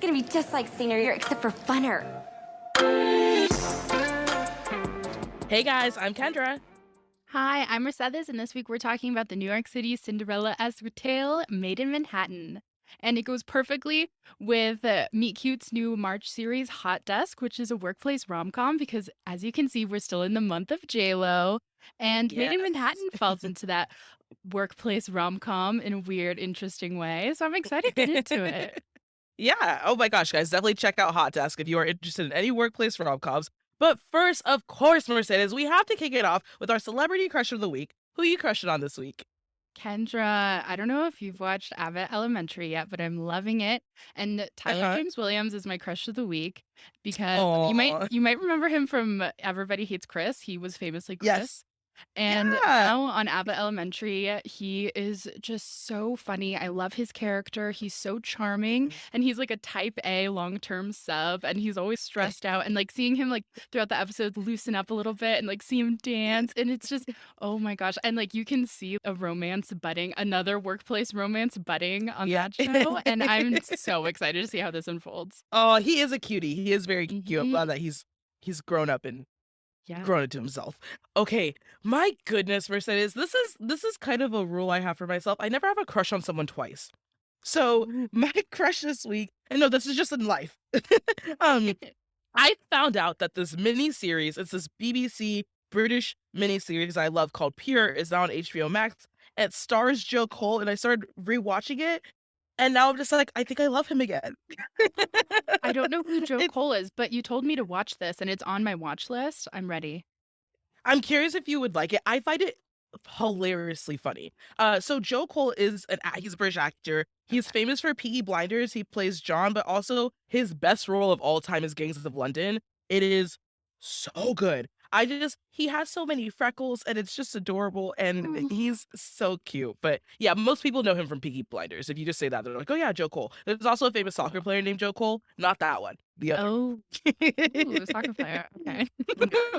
gonna be just like senior year, except for funner. Hey guys, I'm Kendra. Hi, I'm Mercedes, and this week we're talking about the New York City Cinderella-esque tale, Maid in Manhattan. And it goes perfectly with Meet Cute's new March series, Hot Desk, which is a workplace rom-com, because as you can see, we're still in the month of J.Lo. And Maid in Yes. Manhattan falls into that workplace rom-com in a weird, interesting way. So I'm excited to get into it. Yeah. Oh my gosh, guys, definitely check out Hot Desk if you are interested in any workplace rom-coms. But first, of course, Mercedes, we have to kick it off with our celebrity crush of the week. Who are you crushing on this week? Kendra, I don't know if you've watched Abbott Elementary yet, but I'm loving it. And Tyler Uh-huh. James Williams is my crush of the week because you might Oh, you might remember him from Everybody Hates Chris. He was famously Chris. yes. And Yeah. now on Abbott Elementary, he is just so funny. I love his character. He's so charming. And he's like a type A long-term sub. And he's always stressed out. And like seeing him like throughout the episode loosen up a little bit and like see him dance. And it's just, oh my gosh. And like you can see a romance budding, another workplace romance budding on Yeah. that show. And I'm so excited to see how this unfolds. Oh, he is a cutie. He is very cute. I'm Mhm. glad that he's grown up and Yeah. grown into himself. Okay, my goodness, Mercedes, this is kind of a rule I have for myself. I never have a crush on someone twice. So Ooh. my crush this week, and no, this is just in life. um, I found out that this mini series, it's this BBC British mini series I love called Pure, is now on HBO Max. And it stars Joe Cole, and I started rewatching it, and now I'm just like, I think I love him again. I don't know who Joe It, Cole is, but you told me to watch this and it's on my watch list. I'm ready. I'm curious if you would like it. I find it hilariously funny. So Joe Cole is he's a British actor. He's famous for Peaky Blinders. He plays John, but also his best role of all time is Gangs of London. It is so good. He has so many freckles and it's just adorable and he's so cute. But yeah, most people know him from Peaky Blinders. If you just say that, they're like, oh yeah, Joe Cole. There's also a famous soccer player named Joe Cole. Not that one. The other. Oh, ooh, a soccer player. Okay.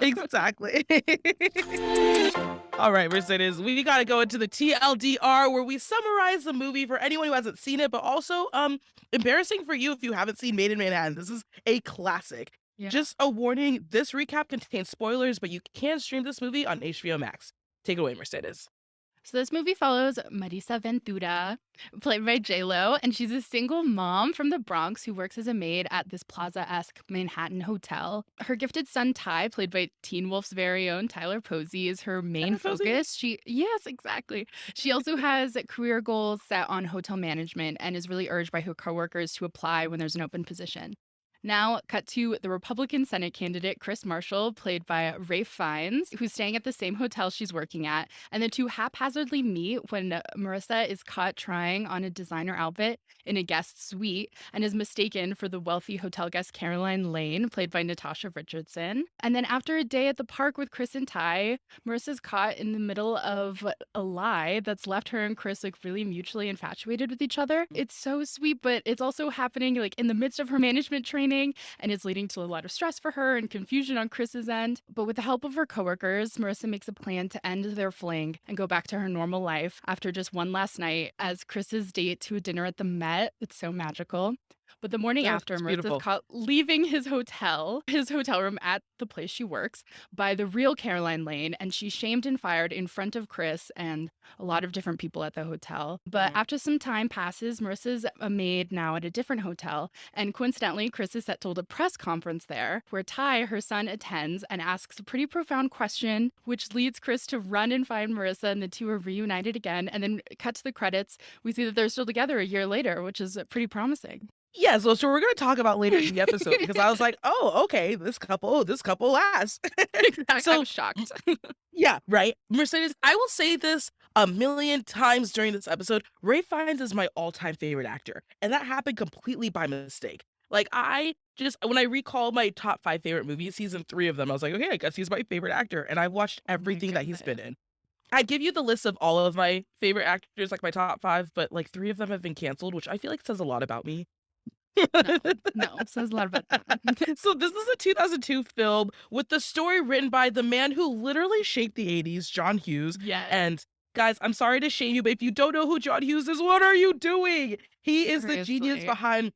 Exactly. All right, Mercedes, we got to go into the TLDR where we summarize the movie for anyone who hasn't seen it, but also embarrassing for you if you haven't seen Maid in Manhattan. This is a classic. Yeah. Just a warning, this recap contains spoilers, but you can stream this movie on HBO Max. Take it away, Mercedes. So this movie follows Marisa Ventura, played by J.Lo, and she's a single mom from the Bronx who works as a maid at this plaza-esque Manhattan hotel. Her gifted son Ty, played by Teen Wolf's very own Tyler Posey, is her main Tyler Posey? focus. Yes, exactly. She also has career goals set on hotel management and is really urged by her coworkers to apply when there's an open position. Now, cut to the Republican Senate candidate, Chris Marshall, played by Rafe Fiennes, who's staying at the same hotel she's working at. And the two haphazardly meet when Marissa is caught trying on a designer outfit in a guest suite and is mistaken for the wealthy hotel guest Caroline Lane, played by Natasha Richardson. And then after a day at the park with Chris and Ty, Marissa's caught in the middle of a lie that's left her and Chris like really mutually infatuated with each other. It's so sweet, but it's also happening like in the midst of her management training, and it's leading to a lot of stress for her and confusion on Chris's end. But with the help of her coworkers, Marissa makes a plan to end their fling and go back to her normal life after just one last night as Chris's date to a dinner at the Met. It's so magical. But the morning after, It's Marissa's beautiful. caught leaving his hotel room at the place she works, by the real Caroline Lane, and she's shamed and fired in front of Chris and a lot of different people at the hotel. But after some time passes, Marissa's a maid now at a different hotel, and coincidentally, Chris is set to hold a press conference there, where Ty, her son, attends and asks a pretty profound question, which leads Chris to run and find Marissa, and the two are reunited again. And then cut to the credits, we see that they're still together a year later, which is pretty promising. Yeah, so we're gonna talk about later in the episode because I was like, oh, okay, this couple lasts. Exactly. I So was shocked. yeah, right. Mercedes, I will say this a million times during this episode. Ray Fiennes is my all-time favorite actor, and that happened completely by mistake. Like when I recall my top 5 favorite movies, he's in 3 of them. I was like, okay, I guess he's my favorite actor, and I've watched everything that he's been in. I'd give you the list of all of my favorite actors, like my top 5, but like 3 of them have been canceled, which I feel like says a lot about me. No, says a lot about that. So this is a 2002 film with the story written by the man who literally shaped the 80s, John Hughes. Yes. And guys, I'm sorry to shame you, but if you don't know who John Hughes is, what are you doing? He is the genius Seriously. behind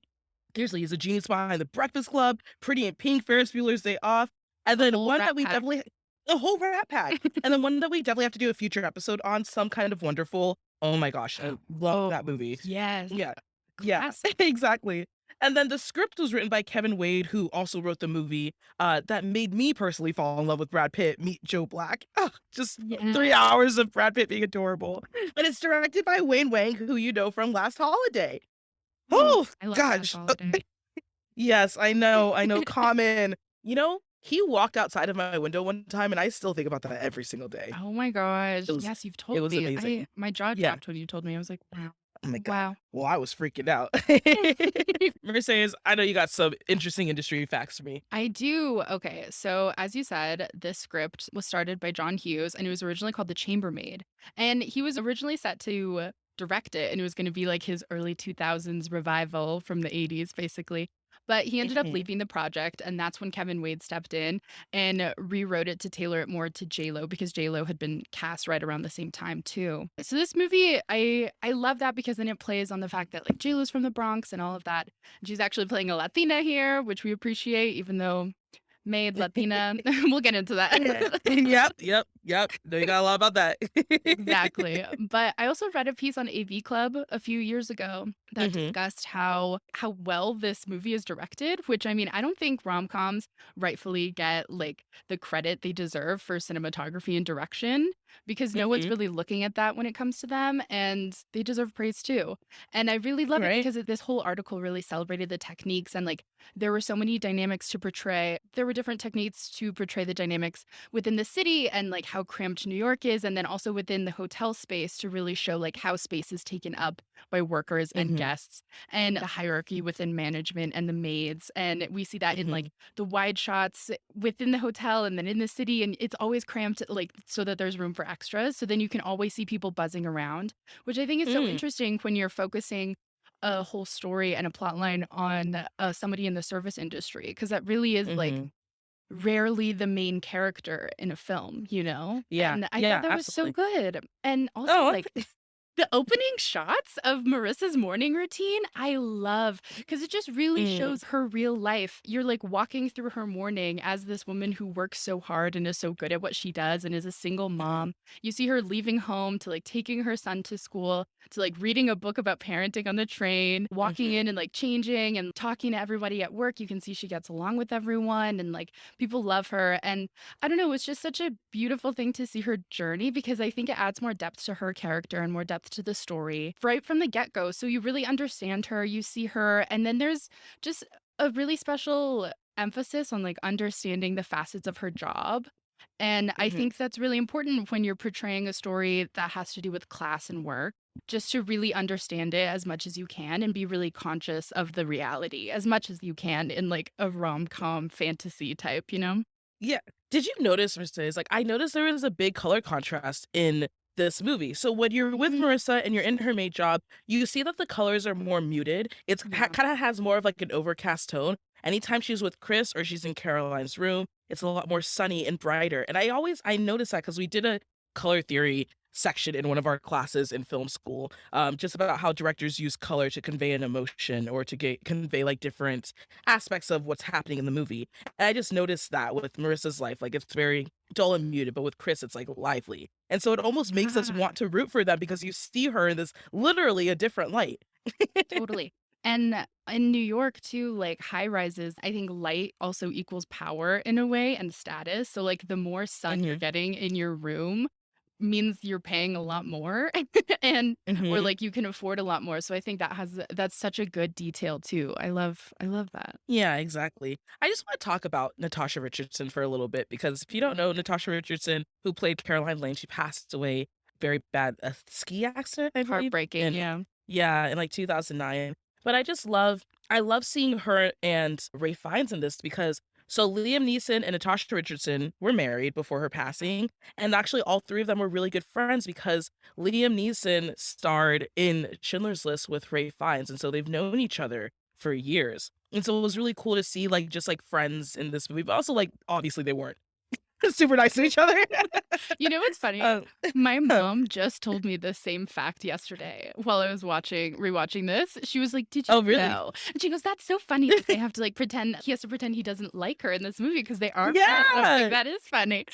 Seriously, he's a genius behind The Breakfast Club, Pretty in Pink, Ferris Bueller's Day Off, and The then whole one Rat that we Pack. definitely the whole Rat Pack, and then one that we definitely have to do a future episode on, Some Kind of Wonderful. Oh my gosh, I love Oh, that movie. yes. Yeah. Yeah, Classic. exactly. And then the script was written by Kevin Wade, who also wrote the movie, that made me personally fall in love with Brad Pitt, Meet Joe Black. Ugh, just Yeah. 3 hours of Brad Pitt being adorable. And it's directed by Wayne Wang, who you know from Last Holiday. Mm, Oh, I love Last gosh. Holiday. Yes, I know, Common. You know, he walked outside of my window one time, and I still think about that every single day. Oh my gosh. It was Yes, you've it told was me. amazing. My jaw Yeah. dropped when you told me. I was like, wow. Oh my god. Wow. Well, I was freaking out. Mercedes, I know you got some interesting industry facts for me. I do. Okay. So, as you said, this script was started by John Hughes and it was originally called The Chambermaid. And he was originally set to direct it and it was going to be like his early 2000s revival from the 80s, basically. But he ended up Mhm, leaving the project, and that's when Kevin Wade stepped in and rewrote it to tailor it more to J.Lo because J.Lo had been cast right around the same time too. So this movie, I love that because then it plays on the fact that like J.Lo's from the Bronx and all of that. She's actually playing a Latina here, which we appreciate, even though Maid Latina. We'll get into that. yeah. Yep. No, you got a lot about that. Exactly. But I also read a piece on AV Club a few years ago that Mhm, discussed how well this movie is directed, which I mean, I don't think rom-coms rightfully get like the credit they deserve for cinematography and direction because no one's mhm, really looking at that when it comes to them and they deserve praise too. And I really love it right? because this whole article really celebrated the techniques and like there were so many dynamics to portray. There were different techniques to portray the dynamics within the city and like how cramped New York is, and then also within the hotel space to really show like how space is taken up by workers and Mhm, guests and the hierarchy within management and the maids. And we see that in like mhm, the wide shots within the hotel and then in the city, and it's always cramped like so that there's room for extras. So then you can always see people buzzing around, which I think is so mm, interesting when you're focusing a whole story and a plot line on somebody in the service industry because that really is like mhm. rarely the main character in a film, you know? Yeah, And I thought yeah, that was so absolutely. good. And also, Oh, like, the opening shots of Marissa's morning routine, I love because it just really mm, shows her real life. You're like walking through her morning as this woman who works so hard and is so good at what she does and is a single mhm, mom. You see her leaving home to like taking her son to school, to like reading a book about parenting on the train, walking mhm, in and like changing and talking to everybody at work. You can see she gets along with everyone and like people love her. And I don't know, it's just such a beautiful thing to see her journey because I think it adds more depth to her character and more depth to the story right from the get go. So you really understand her, you see her, and then there's just a really special emphasis on like understanding the facets of her job. And I mhm. think that's really important when you're portraying a story that has to do with class and work, just to really understand it as much as you can and be really conscious of the reality as much as you can in like a rom-com fantasy type, you know? Yeah. Did you notice, Mercedes, like, I noticed there was a big color contrast in this movie. So when you're with Mhm. Marissa and you're in her maid job, you see that the colors are more muted. It's Yeah. kind of has more of like an overcast tone. Anytime she's with Chris or she's in Caroline's room, it's a lot more sunny and brighter. And I noticed that because we did a color theory section in one of our classes in film school, just about how directors use color to convey an emotion or to convey like different aspects of what's happening in the movie. And I just noticed that with Marissa's life, like it's very dull and muted, but with Chris, it's like lively. And so it almost makes us Yeah. want to root for them because you see her in this literally a different light. Totally. And in New York too, like high rises, I think light also equals power in a way and status. So like the more sun you're Hmm. getting in your room means you're paying a lot more and or Hmm. like you can afford a lot more. So I think that's such a good detail too. I love that. Yeah, exactly. I just want to talk about Natasha Richardson for a little bit because if you don't know Natasha Richardson, who played Caroline Lane, she passed away very bad a ski accident, I believe, Heartbreaking, and yeah. yeah, in like 2009. But I love seeing her and Ray Fiennes in this because so Liam Neeson and Natasha Richardson were married before her passing, and actually all three of them were really good friends because Liam Neeson starred in Schindler's List with Ray Fiennes, and so they've known each other for years. And so it was really cool to see like just like friends in this movie, but also like obviously they weren't. super nice to each other. You know what's funny? Um, My mom just told me the same fact yesterday while I was rewatching this. She was like, "Did you oh, really? know?" And she goes, "That's so funny that they have to like pretend he has to pretend he doesn't like her in this movie because they are friends." And I was like, Yeah. "That is funny."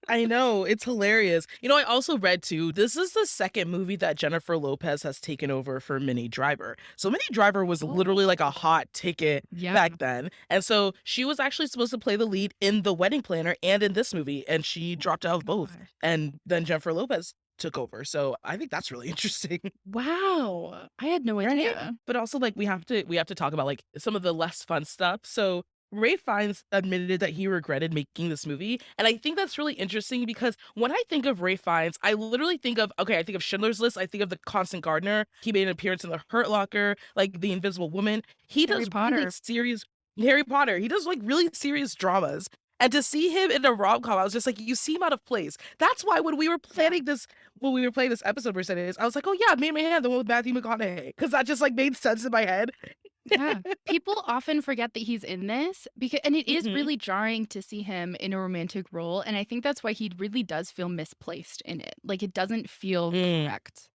I know, it's hilarious. You know, I also read too, this is the second movie that Jennifer Lopez has taken over for Minnie Driver. So Minnie Driver was literally like a Oh. hot ticket Yeah. back then. And so she was actually supposed to play the lead in The Wedding Planner and in this movie, and she dropped out of both. Gosh. And then Jennifer Lopez took over. So I think that's really interesting. Wow. I had no Right? idea. But also, like, we have to talk about, like, some of the less fun stuff. So, Ray Fiennes admitted that he regretted making this movie, and I think that's really interesting because when I think of Ray Fiennes, I literally think of okay, I think of Schindler's List, I think of The Constant Gardener, he made an appearance in The Hurt Locker, like, The Invisible Woman. He Harry does really Potter. serious Harry Potter, he does, like, really serious dramas, and to see him in a rom-com, I was just like, "You seem out of place." That's why when we were planning this when we were playing this episode percentage, I was like, "Oh, yeah, Maid In Manhattan, the one with Matthew McConaughey," because that just, like, made sense in my head. Yeah. People often forget that he's in this because and it is Mhm. really jarring to see him in a romantic role, and I think that's why he really does feel misplaced in it. Like, it doesn't feel Mm, correct.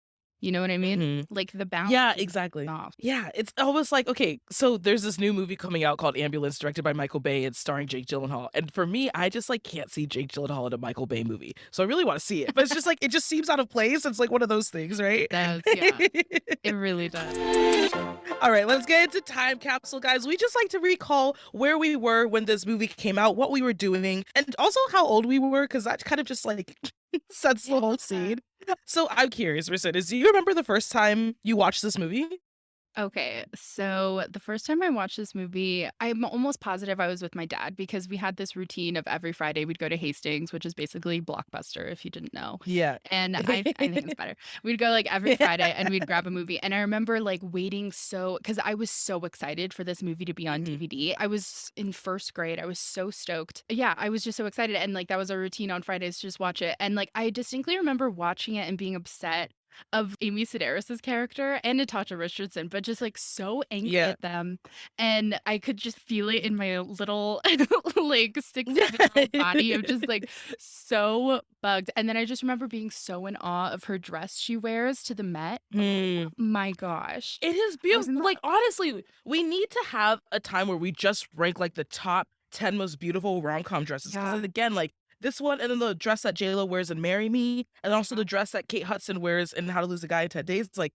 You know what I mean? mhm. Like, the balance Yeah, is exactly. off. Yeah, it's almost like okay, so there's this new movie coming out called Ambulance, directed by Michael Bay. It's starring Jake Gyllenhaal, and for me, I just like can't see Jake Gyllenhaal in a Michael Bay movie. So I really want to see it, but it's just like it just seems out of place. It's like one of those things, right? Does, yeah. It really does. All right, let's get into time capsule, guys. We just like to recall where we were when this movie came out, what we were doing, and also how old we were, because that kind of just like sets the whole Yeah. scene. So I'm curious, Mercedes, do you remember the first time you watched this movie? Okay, so the first time I watched this movie, I'm almost positive I was with my dad because we had this routine of every Friday we'd go to Hastings, which is basically Blockbuster, if you didn't know. Yeah. And I think it's better. We'd go like every Friday and we'd grab a movie. And I remember like waiting because I was so excited for this movie to be on Mhm. DVD. I was in first grade. I was so stoked. Yeah, I was just so excited. And like that was our routine on Fridays to just watch it. And like I distinctly remember watching it and being upset of Amy Sedaris's character and Natasha Richardson, but just like so angry Yeah. at them. And I could just feel it in my little like 6 7 year old body of just like so bugged. And then I just remember being so in awe of her dress she wears to the Met. Mm. My gosh. It is I was in beautiful. love. Like, honestly, we need to have a time where we just rank like the top 10 most beautiful rom-com dresses. Yeah. Because again, like this one, and then the dress that J.Lo wears in Marry Me, and also the dress that Kate Hudson wears in How to Lose a Guy in 10 Days. It's like,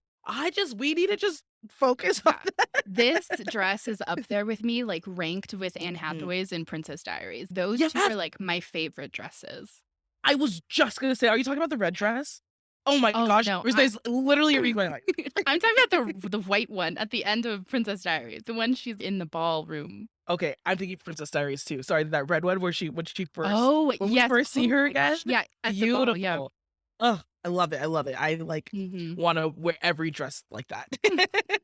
we need to just focus on Yeah. This dress is up there with me, like ranked with Anne Mhm. Hathaway's in Princess Diaries. Those two Yes, are like my favorite dresses. I was just gonna say, are you talking about the red dress? Oh my Oh gosh, no, Mercedes, literally read my mind. I'm talking about the white one at the end of Princess Diaries, the one she's in the ballroom. Okay, I'm thinking Princess Diaries too. Sorry, that red one where Oh, when we yes. first see Oh her my again. gosh. Yeah, at the ball, yeah. Beautiful. Oh, I love it. I love it. I like Mhm. want to wear every dress like that.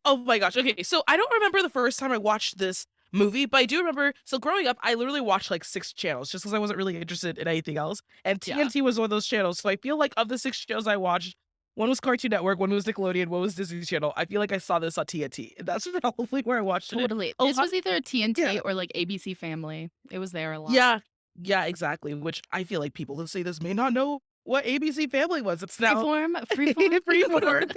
Oh my gosh. Okay, so I don't remember the first time I watched this movie, but I do remember. So growing up, I literally watched like 6 channels just because I wasn't really interested in anything else, and Yeah, TNT was one of those channels. So I feel like of the 6 channels I watched, one was Cartoon Network, one was Nickelodeon, one was Disney Channel. I feel like I saw this on TNT. And that's probably where I watched it. totally. A This lot. was either a Yeah. TNT or like ABC Family. It was there a lot. Yeah. Yeah, exactly. Which I feel like people who say this may not know what ABC Family was. It's now Freeform, freeform. Freeform.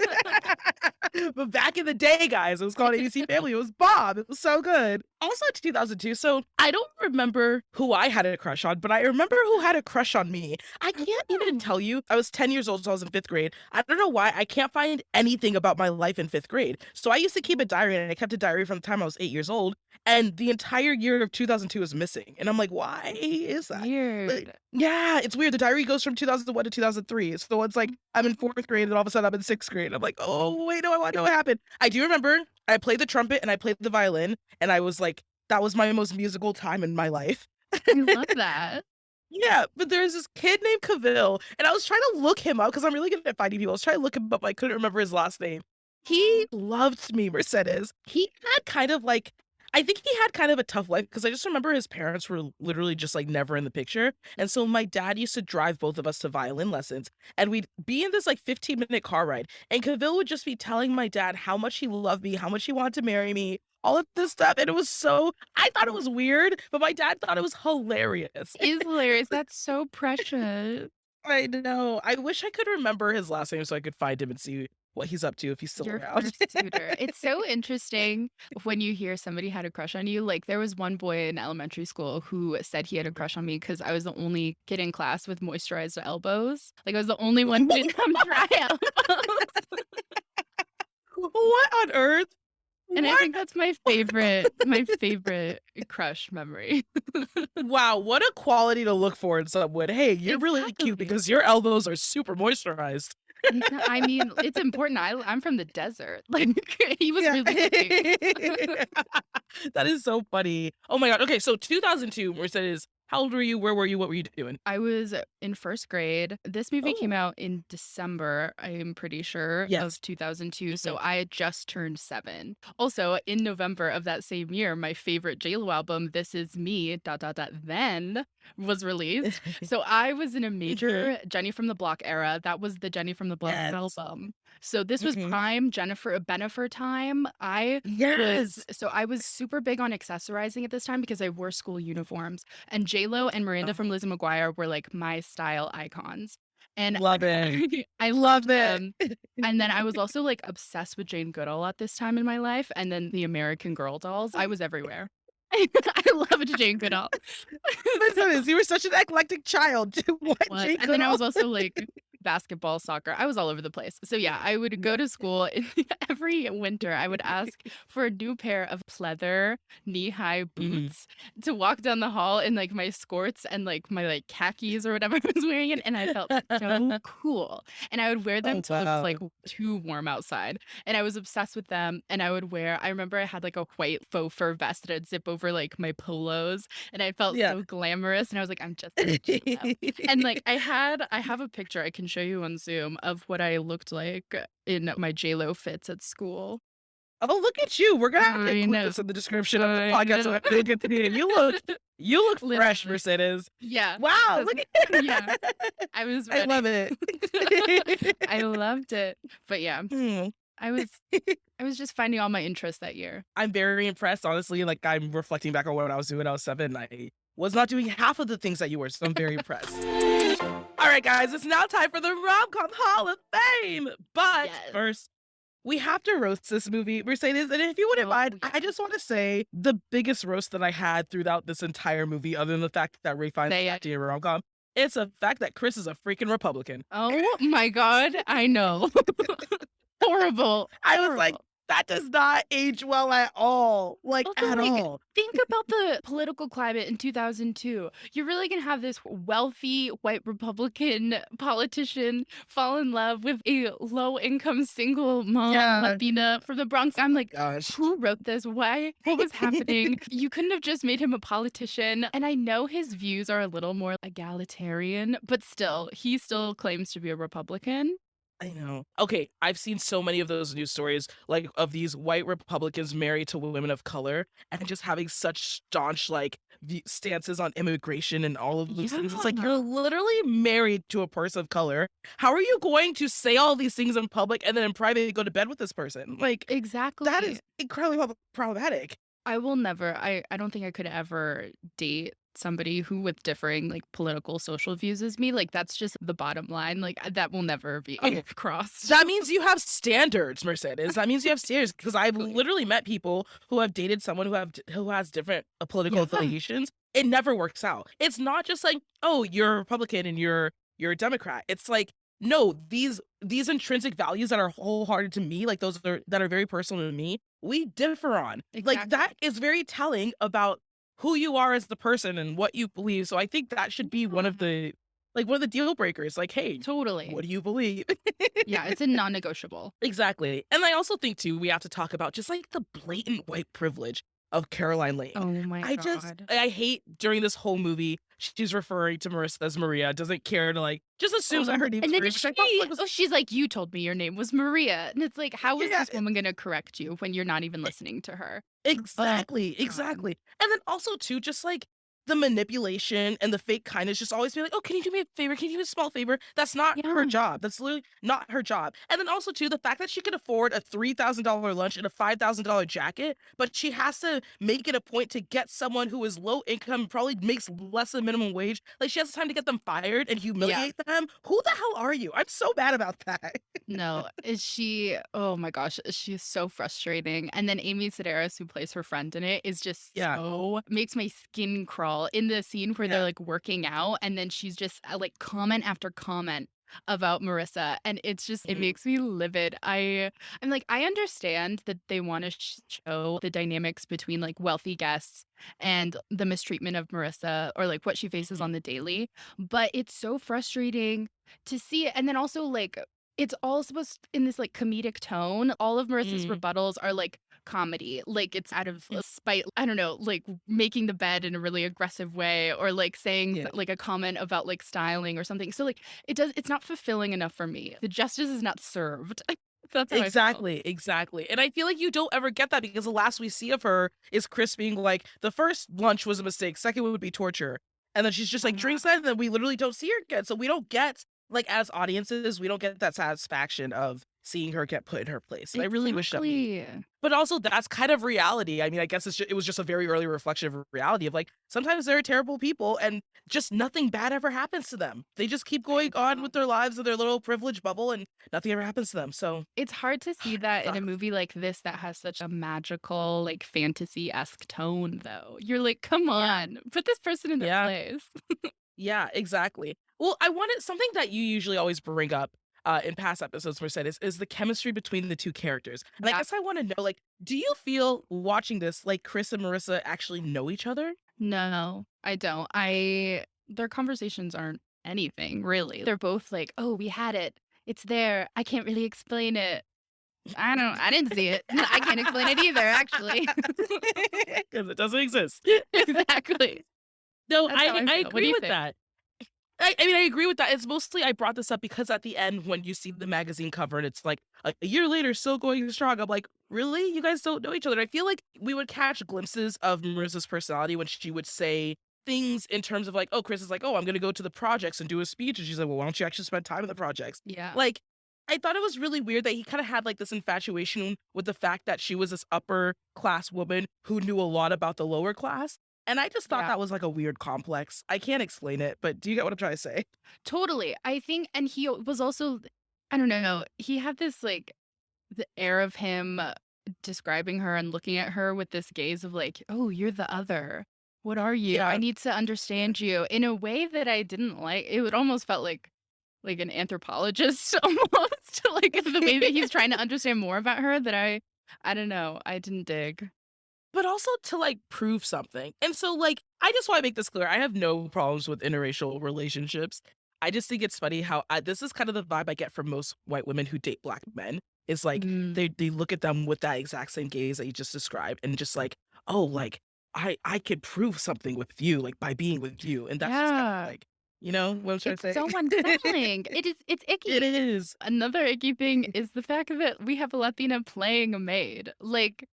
But back in the day, guys, it was called ABC Family. It was Bob. It was so good. Also in 2002. So I don't remember who I had a crush on, but I remember who had a crush on me. I can't even tell you. I was 10 years old, so I was in fifth grade. I don't know why. I can't find anything about my life in fifth grade. So I used to keep a diary, and I kept a diary from the time I was 8 years old. And the entire year of 2002 is missing. And I'm like, why is that? Weird. Yeah, it's weird. The diary goes from 2001 to 2003. So it's like I'm in fourth grade, and all of a sudden I'm in sixth grade. I'm like, oh wait, no, I want to know what happened. I do remember I played the trumpet and I played the violin, and I was like, that was my most musical time in my life. I love that. Yeah, but there's this kid named Cavill, and I was trying to look him up because I'm really good at finding people. I was trying to look him up, but I couldn't remember his last name. He loved me, Mercedes. He had kind of like I think he had kind of a tough life because I just remember his parents were literally just like never in the picture. And so my dad used to drive both of us to violin lessons and we'd be in this like 15-minute car ride. And Cavill would just be telling my dad how much he loved me, how much he wanted to marry me, all of this stuff. And it was so, I thought it was weird, but my dad thought it was hilarious. Is hilarious. That's so precious. I know. I wish I could remember his last name so I could find him and see what he's up to if he's still Your around. first suitor. It's so interesting when you hear somebody had a crush on you. Like, there was one boy in elementary school who said he had a crush on me because I was the only kid in class with moisturized elbows. Like, I was the only one who didn't have dry elbows. What on earth? And I What? think that's my favorite crush memory. Wow, what a quality to look for in someone. Hey, you're really cute Exactly. because your elbows are super moisturized. I mean, it's important. I'm from the desert. Like, he was Yeah. really cute. That is so funny. Oh my god. Okay, so 2002, Mercedes, how old were you? Where were you? What were you doing? I was in first grade. This movie came Oh, out in December, I'm pretty sure, yes. of 2002. So Mhm. I had just turned 7. Also, in November of that same year, my favorite J.Lo album, This Is Me, then was released. So I was in a Mhm. major Jenny from the Block era. That was the Jenny from the Block Yes. album. So this was Mhm. prime Jennifer Benifer time. Yes. I was super big on accessorizing at this time because I wore school uniforms. And J.Lo and Miranda from Oh, Lizzie McGuire were, like, my style icons, and love it. I Love loved it. them, and then I was also, like, obsessed with Jane Goodall at this time in my life, and then the American Girl dolls. I was everywhere. I loved Jane Goodall. Mercedes, you were such an eclectic child. What, What? Jake And then I Goodall? was also, like, basketball, soccer. I was all over the place. So, yeah, I would go to school every winter, I would ask for a new pair of pleather knee-high Mhm. boots to walk down the hall in, like, my skirts and, like, my, like, khakis or whatever I was wearing it, and I felt so cool. And I would wear them Oh, till it was, wow. like, too warm outside, and I was obsessed with them, and I remember I had, like, a white faux fur vest that I'd zip over, like, my polos, and I felt Yeah. so glamorous, and I was like, "I'm just like J.Lo." And, like, I have a picture I can show you on Zoom of what I looked like in my J.Lo fits at school. Oh, look at you. We're gonna have to I include know. this in the description of the I podcast so know. everybody can see it. You look fresh, Literally. Mercedes. Yeah. Wow, look Yeah, at I was I love ready. it. I loved it. But, yeah, Hmm. I was I was just finding all my interests that year. I'm very impressed, honestly. Like, I'm reflecting back on what I was doing when I was 7. I was not doing half of the things that you were, so I'm very impressed. All right, guys, it's now time for the Rom-Com Hall of Fame. But Yes. first, we have to roast this movie, Mercedes. And if you wouldn't Oh, mind, yeah. I just want to say the biggest roast that I had throughout this entire movie, other than the fact that Ray finds Say it. acting in a rom-com, it's the fact that Chris is a freaking Republican. Oh my god, I know. Horrible, I was like, horrible. that does not age well at all. Like, Also, at like, all. think about the political climate in 2002. You're really gonna have this wealthy white Republican politician fall in love with a low-income single mom Yeah. Latina from the Bronx. I'm like, Gosh. who wrote this? Why? What was happening? You couldn't have just made him a politician. And I know his views are a little more egalitarian, but still, he still claims to be a Republican. I know. Okay, I've seen so many of those news stories, like of these white Republicans married to women of color and just having such staunch, like, stances on immigration and all of those things. It's like Yeah, you're literally married to a person of color. How are you going to say all these things in public and then in private go to bed with this person? Like, that exactly. is incredibly problematic. I will never I don't think I could ever date somebody who with differing, like, political, social views as me, like, that's just the bottom line, like, that will never be Okay, crossed. that means you have standards, Mercedes. That means you have standards because I've Exactly. literally met people who have dated someone who has different political Yeah. affiliations. It never works out. It's not just like, oh, you're a Republican and you're a Democrat. It's like, no, these intrinsic values that are wholehearted to me, like those that are very personal to me, we differ on. Like that Exactly. is very telling about who you are as the person and what you believe. So I think that should be one of Yeah, the deal breakers. Like, hey, totally. what do you believe? Yeah, it's a non-negotiable. Exactly. And I also think too, we have to talk about just like the blatant white privilege of Caroline Lane. Oh my god. I hate during this whole movie, she's referring to Marissa as Maria, doesn't care to like just assumes that Oh, her name's and then Maria, which I thought like was she's like, "You told me your name was Maria." And it's like, how is yeah, this woman gonna correct you when you're not even listening to her? Oh, exactly, God. exactly. And then also too, just like the manipulation and the fake kindness, just always be like, "Oh, can you do me a favor? Can you do me a small favor?" That's not her Yeah. job. That's literally not her job. And then also too, the fact that she could afford a $3,000 lunch and a $5,000 jacket, but she has to make it a point to get someone who is low income, probably makes less than minimum wage. Like she has time to get them fired and Yeah. humiliate them. Who the hell are you? I'm so mad about that. No, is she oh my gosh, she's so frustrating. And then Amy Sedaris, who plays her friend in it, is just Yeah, so makes my skin crawl in the scene where they're yeah. like working out, and then she's just like comment after comment about Marissa, and it's just it Mhm. makes me livid. I'm like I understand that they want to show the dynamics between like wealthy guests and the mistreatment of Marissa or like what she faces Mhm. on the daily, but it's so frustrating to see it. And then also like it's all supposed in this, like, comedic tone. All of Marissa's Mhm. rebuttals are, like, comedy. Like, it's out of, spite, I don't know, like, making the bed in a really aggressive way or, like, saying, Yeah. like, a comment about, like, styling or something. So, like, it's not fulfilling enough for me. The justice is not served. That's how I feel. Exactly, exactly. And I feel like you don't ever get that because the last we see of her is Chris being like, the first lunch was a mistake, second one would be torture. And then she's just like Yeah. drinks that, and then we literally don't see her again. So we don't get, like, as audiences, we don't get that satisfaction of seeing her get put in her place. And I really wish that we Exactly. but also that's kind of reality. I mean, I guess it was just a very early reflection of reality of like sometimes there are terrible people and just nothing bad ever happens to them. They just keep I going on know. with their lives in their little privileged bubble and nothing ever happens to them. So It's hard to see that in a sucks. movie like this that has such a magical, like, fantasy-esque tone, though. You're like, "Come on, put this person in their Yeah. place." Yeah, exactly. Well, I wanted something that you usually always bring up in past episodes, Mercedes, is the chemistry between the two characters. And I Yeah. guess I want to know, like, do you feel watching this like Chris and Marissa actually know each other? No, I don't. Their conversations aren't anything, really. They're both like, "Oh, we had it. It's there. I can't really explain it." I didn't see it. I can't explain it either, actually. Because it doesn't exist. Exactly. No, That's how I I feel. What do agree you with think? that. I mean, I agree with that. It's mostly I brought this up because at the end, when you see the magazine cover and it's like a year later, still going strong, I'm like, really? You guys don't know each other? I feel like we would catch glimpses of Marissa's personality when she would say things in terms of like, oh, Chris is like, oh, I'm going to go to the projects and do a speech. And she's like, well, why don't you actually spend time in the projects? Yeah. Like, I thought it was really weird that he kind of had like this infatuation with the fact that she was this upper class woman who knew a lot about the lower class. And I just thought Yeah. that was like a weird complex. I can't explain it, but do you get what I'm trying to say? Totally. I think and he was also I don't know, he had this, like, the air of him describing her and looking at her with this gaze of like, "Oh, you're the other. What are you? I Yeah. need to understand you," in a way that I didn't like. It would almost felt like an anthropologist almost, like, the way that he's trying to understand more about her that I don't know, I didn't dig. But also to, like, prove something. And so, like, I just wanna make this clear, I have no problems with interracial relationships. I just think it's funny how this is kind of the vibe I get from most white women who date black men. Is like, Mm, they look at them with that exact same gaze that you just described and just like, "Oh, like, I could prove something with you, like, by being with you." And that's just kind of yeah. like, you know what I'm trying to It's say? so unsettling. It's It icky. is. Another icky thing is the fact that we have a Latina playing a maid. Like,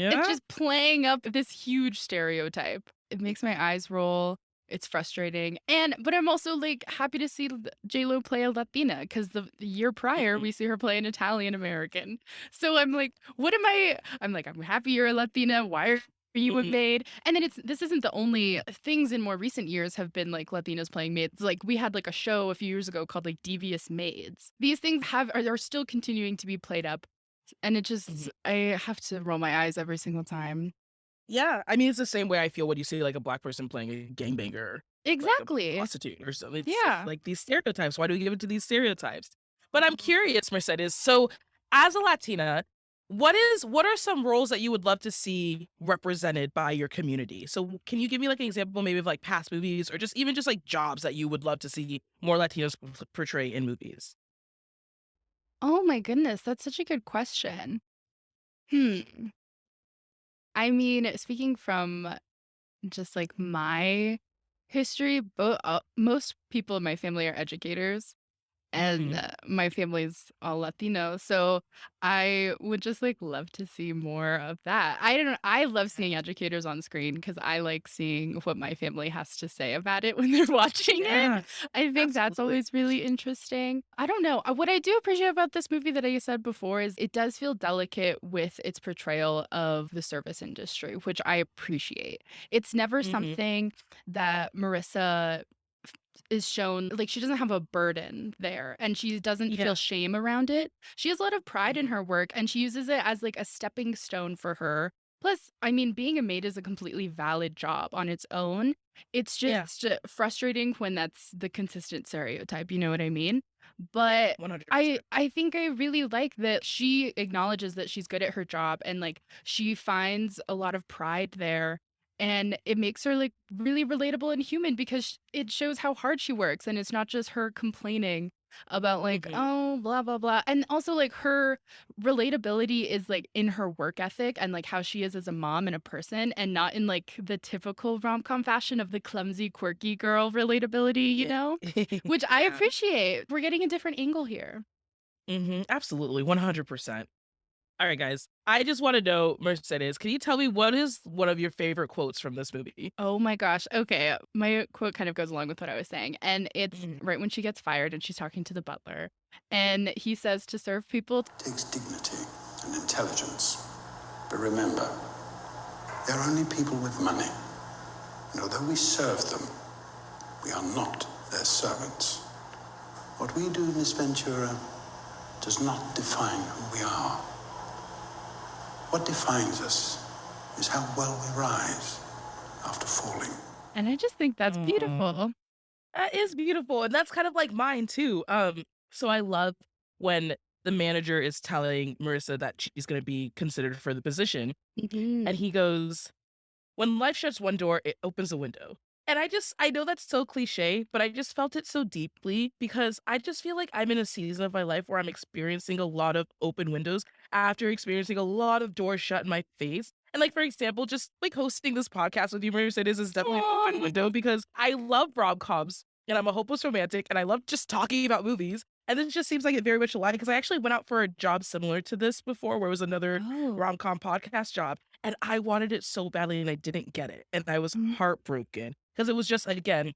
it's Yeah? just playing up this huge stereotype. It makes my eyes roll. It's frustrating. But I'm also like happy to see J.Lo play a Latina because the year prior Mhm, we see her play an Italian American. So I'm like, what am I? I'm like, I'm happy you're a Latina. Why are you a mhm, maid? And then this isn't the only things in more recent years have been like Latinas playing maids. Like we had like a show a few years ago called like Devious Maids. These things are still continuing to be played up and it mhm. just I have to roll my eyes every single time. Yeah, I mean, it's the same way I feel when you see, like, a black person playing a gangbanger, like a Exactly. prostitute or something. It's Yeah. like these stereotypes. Why do we give it to these stereotypes? But I'm Mhm. curious, Mercedes. So, as a Latina, what are some roles that you would love to see represented by your community? So, can you give me like an example, maybe of like past movies, or just even just like jobs that you would love to see more Latinos portray in movies? Oh my goodness, that's such a good question. Hmm. I mean, speaking from just like my History, most people in my family are educators. And Mhm. my family's all Latino, so I would just like love to see more of that. I don't know. I love seeing educators on screen because I like seeing what my family has to say about it when they're watching it. Yeah, I think that's absolutely. always really interesting. I don't know. What I do appreciate about this movie that I said before is it does feel delicate with its portrayal of the service industry, which I appreciate. It's never Mhm. something that Marissa is shown like she doesn't have a burden there and she doesn't Yeah. feel shame around it. She has a lot of pride in Mhm. her work and she uses it as like a stepping stone for her. Plus, I mean, being a maid is a completely valid job on its own. It's Yeah, just frustrating when that's the consistent stereotype, you know what I mean? But 100%. I think I really like that she acknowledges that she's good at her job and like she finds a lot of pride there and it makes her like really relatable and human because it shows how hard she works and it's not just her complaining about like Mhm. oh blah blah blah and also like her relatability is like in her work ethic and like how she is as a mom and a person and not in like the typical rom-com fashion of the clumsy quirky girl relatability, you Yeah. know, which I Yeah. appreciate. We're getting a different angle here. Absolutely, 100%. Alright, guys, I just wanna know, Mercedes, can you tell me what is one of your favorite quotes from this movie? Oh my gosh. Okay. My quote kind of goes along with what I was saying. And it's Mhm. right when she gets fired and she's talking to the butler. And he says to serve people. Takes dignity and intelligence. But remember, they're only people with money. And although we serve them, we are not their servants. What we do in this venture does not define who we are. What defines us is how well we rise after falling. And I just think that's Aw. beautiful. That is beautiful, and that's kind of like mine too. So I love when the manager is telling Marissa that she's gonna be considered for the position, and Mhm. he goes, "When life shuts one door, it opens a window." And I know that's so cliche, but I just felt it so deeply because I just feel like I'm in a season of my life where I'm experiencing a lot of open windows after experiencing a lot of doors shut in my face. And like for example, just like hosting this podcast with you, Mercedes, is definitely an open Aw. window because I love rom-coms and I'm a hopeless romantic and I love just talking about movies. And this just seems like it very much aligned because I actually went out for a job similar to this before where it was another Oh. rom-com podcast job and I wanted it so badly and I didn't get it, and I was Mm, heartbroken because it was just, again,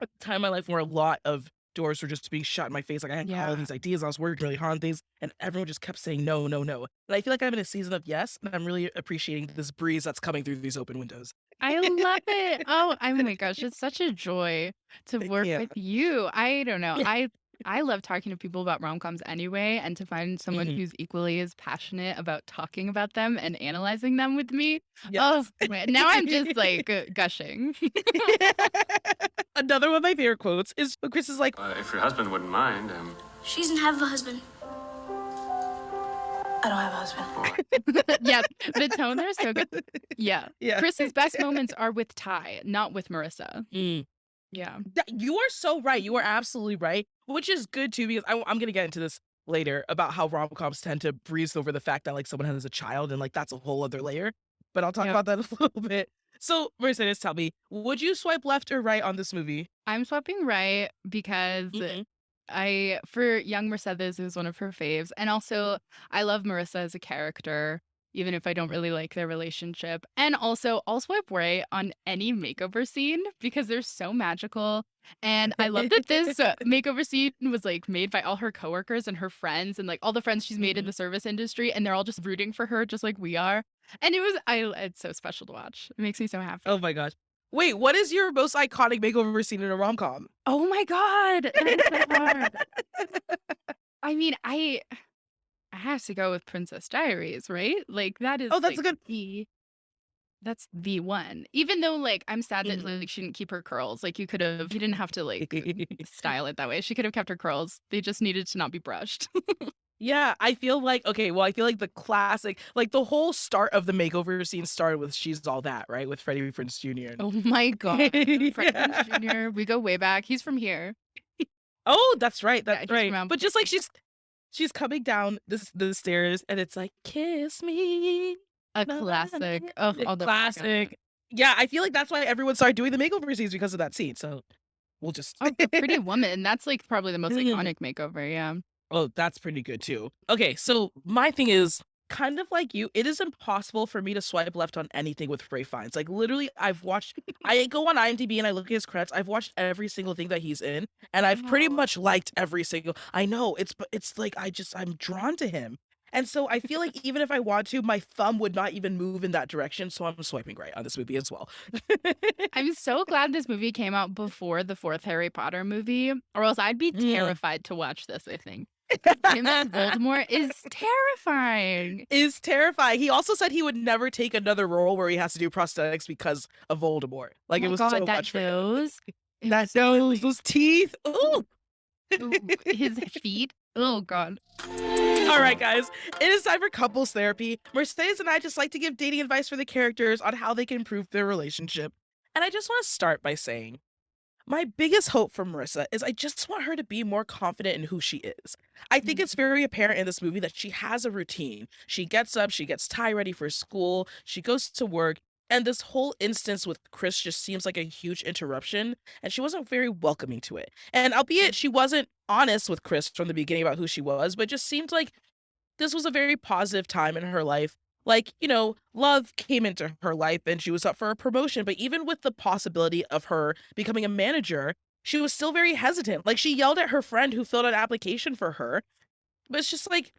a time in my life where a lot of doors were just being shut in my face, like, I had all yeah. these ideas, I was working really hard on things, and everyone just kept saying, "No, no, no," and I feel like I'm in a season of yes, and I'm really appreciating this breeze that's coming through these open windows. I love it. Oh my gosh, it's such a joy to work Yeah. with you. I don't know. I love talking to people about rom-coms anyway, and to find someone Mhm. who's equally as passionate about talking about them and analyzing them with me. Oh, Yes. man, now I'm just like gushing. Another one of my favorite quotes is when Chris is like, If your husband wouldn't mind, She doesn't have a husband. I don't have a husband. Yeah, the tone there is so good. Yeah. yeah. Chris's best moments are with Ty, not with Marissa. Mm. Yeah. You are so right. You are absolutely right, which is good too because I'm gonna get into this later about how rom-coms tend to breeze over the fact that like someone has a child and like that's a whole other layer. But I'll talk Yep. about that a little bit. So, Mercedes, tell me, would you swipe left or right on this movie? I'm swapping right because Mhm. for young Mercedes is one of her faves. And also, I love Marissa as a character, even if I don't really like their relationship. And also, I'll swipe right on any makeover scene because they're so magical. And I love that this makeover scene was like made by all her coworkers and her friends and like all the friends she's made in Mhm. the service industry. And they're all just rooting for her, just like we are. And it's so special to watch. It makes me so happy. Oh my gosh. Wait, what is your most iconic makeover scene in a rom-com? Oh my God. That is so hard. I mean, I have to go with Princess Diaries, right? Like that is Oh, that's like a good. that's the one. Even though like I'm sad that Mhm. like she didn't keep her curls. Like you didn't have to like style it that way. She could have kept her curls. They just needed to not be brushed. Yeah, I feel like okay, well, I feel like the classic, like the whole start of the makeover scene started with "She's All That," right, with Freddie Prinze Jr. Oh my God. Fred Prinze Yeah. Jr. We go way back. He's from here. Oh, that's right, Yeah, that's he's from right. around. But just like she's coming down the stairs, and it's like, "Kiss me." A classic. Oh, all the Classic. Yeah, I feel like that's why everyone started doing the makeover scenes because of that scene. So we'll just Oh, the Pretty Woman. That's like probably the most iconic makeover. Yeah. Oh, that's pretty good too. Okay, so my thing is kind of like you, it is impossible for me to swipe left on anything with Ray Fiennes. Like literally, I go on IMDb and I look at his credits. I've watched every single thing that he's in, and I've pretty Oh. much liked every single. I know it's like I'm drawn to him, and so I feel like even if I want to, my thumb would not even move in that direction. So I'm swiping right on this movie as well. I'm so glad this movie came out before the fourth Harry Potter movie, or else I'd be Mm. terrified to watch this, I think. Him as Voldemort is terrifying. Is terrifying. He also said he would never take another role where he has to do prosthetics because of Voldemort. Oh Like it my was God, so that much for him. nose. It That was nose, those teeth. Ooh. Ooh, his feet. Oh God. All right, guys. It is time for couples therapy. Mercedes and I just like to give dating advice for the characters on how they can improve their relationship. And I just want to start by saying my biggest hope for Marissa is I just want her to be more confident in who she is. I think it's very apparent in this movie that she has a routine. She gets up, she gets Ty ready for school, she goes to work, and this whole instance with Chris just seems like a huge interruption, and she wasn't very welcoming to it. And albeit she wasn't honest with Chris from the beginning about who she was, but it just seemed like this was a very positive time in her life. Like, love came into her life and she was up for a promotion. But even with the possibility of her becoming a manager, she was still very hesitant. Like, she yelled at her friend who filled out an application for her. But it's just like,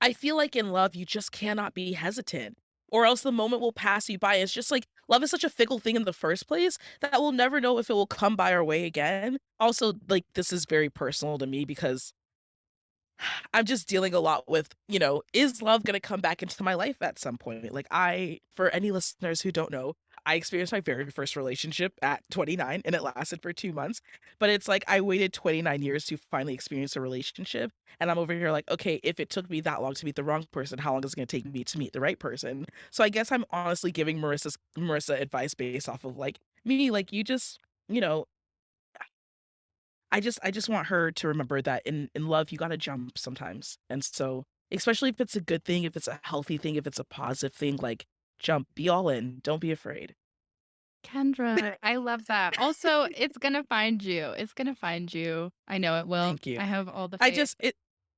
I feel like in love, you just cannot be hesitant, or else the moment will pass you by. It's just like love is such a fickle thing in the first place that we'll never know if it will come by our way again. Also, like, this is very personal to me because I'm just dealing a lot with, is love going to come back into my life at some point? Like, for any listeners who don't know, I experienced my very first relationship at 29 and it lasted for 2 months. But it's like I waited 29 years to finally experience a relationship. And I'm over here like, okay, if it took me that long to meet the wrong person, how long is it going to take me to meet the right person? So I guess I'm honestly giving Marissa advice based off of like me, like you just, you know, I just want her to remember that in love you gotta jump sometimes. And so, especially if it's a good thing, if it's a healthy thing, if it's a positive thing, like jump, be all in. Don't be afraid. Kendra, I love that. Also, it's gonna find you. It's gonna find you. I know it will. Thank you. I have all the I faith. just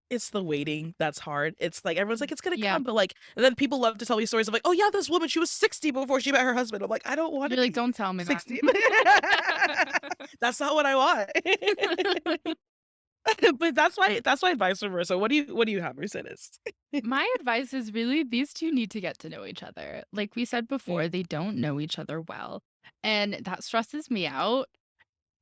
it's the waiting that's hard. It's like everyone's like, it's gonna Yeah. come, but like and then people love to tell me stories of like, oh yeah, this woman, she was 60 before she met her husband. I'm like, I don't want You're to like, be don't tell me that. 60. That's not what I want. But that's my advice for Marissa. What do you have, Mercedes? My advice is really these two need to get to know each other. Like we said before, they don't know each other well. And that stresses me out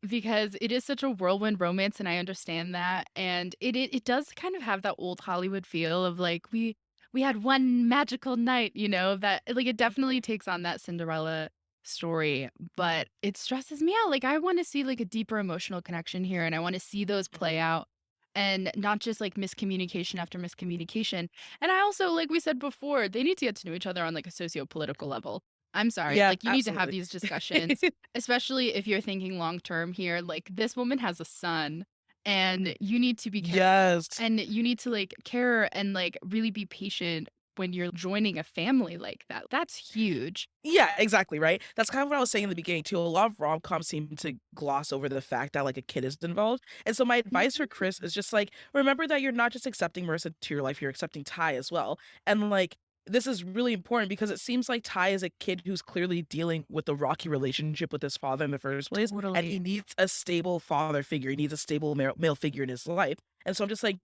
because it is such a whirlwind romance and I understand that. And it does kind of have that old Hollywood feel of like we had one magical night, that like it definitely takes on that Cinderella story, but it stresses me out. Like I want to see like a deeper emotional connection here and I want to see those play out and not just like miscommunication after miscommunication. And I also, like we said before, they need to get to know each other on like a socio-political level. I'm sorry. Yeah, Like you need to have absolutely. these discussions, especially if you're thinking long term here. Like this woman has a son and you need to be careful Yes. and you need to like care and like really be patient when you're joining a family like that. That's huge. Yeah, exactly, right? That's kind of what I was saying in the beginning too. A lot of rom-coms seem to gloss over the fact that like a kid is involved. And so my advice for Chris is just like remember that you're not just accepting Marissa to your life, you're accepting Ty as well. And like this is really important because it seems like Ty is a kid who's clearly dealing with a rocky relationship with his father in the first place. And he Totally. needs a stable father figure. He needs a stable male figure in his life. And so I'm just like,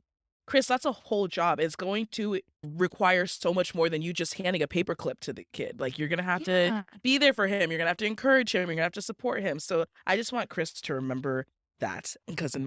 Chris, that's a whole job. It's going to require so much more than you just handing a paperclip to the kid. Like you're gonna have to Yeah. be there for him. You're gonna have to encourage him. You're gonna have to support him. So I just want Chris to remember that because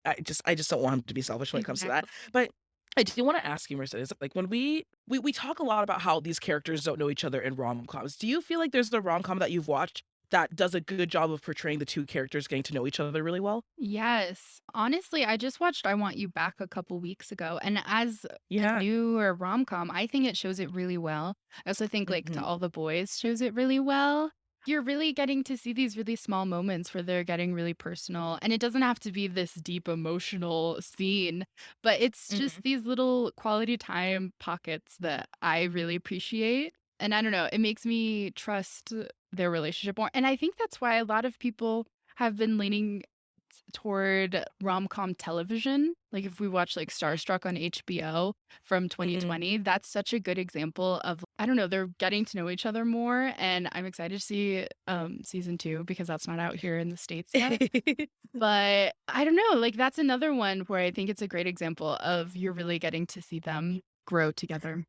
I just don't want him to be selfish when it comes to that. Exactly. But I do want to ask you, Mercedes, like when we talk a lot about how these characters don't know each other in rom-coms. Do you feel like there's the rom-com that you've watched that does a good job of portraying the two characters getting to know each other really well? Yes. Honestly, I just watched I Want You Back a couple weeks ago. And as a Yeah. newer rom-com, I think it shows it really well. I also think like To Mhm. All the Boys shows it really well. You're really getting to see these really small moments where they're getting really personal. And it doesn't have to be this deep emotional scene, but it's just Mhm. these little quality time pockets that I really appreciate. And I don't know, it makes me trust their relationship more. And I think that's why a lot of people have been leaning toward rom-com television. Like if we watch like Starstruck on HBO from Mm. 2020, that's such a good example of, I don't know, they're getting to know each other more. And I'm excited to see season 2 because that's not out here in the States yet. But I don't know, like that's another one where I think it's a great example of you're really getting to see them grow together.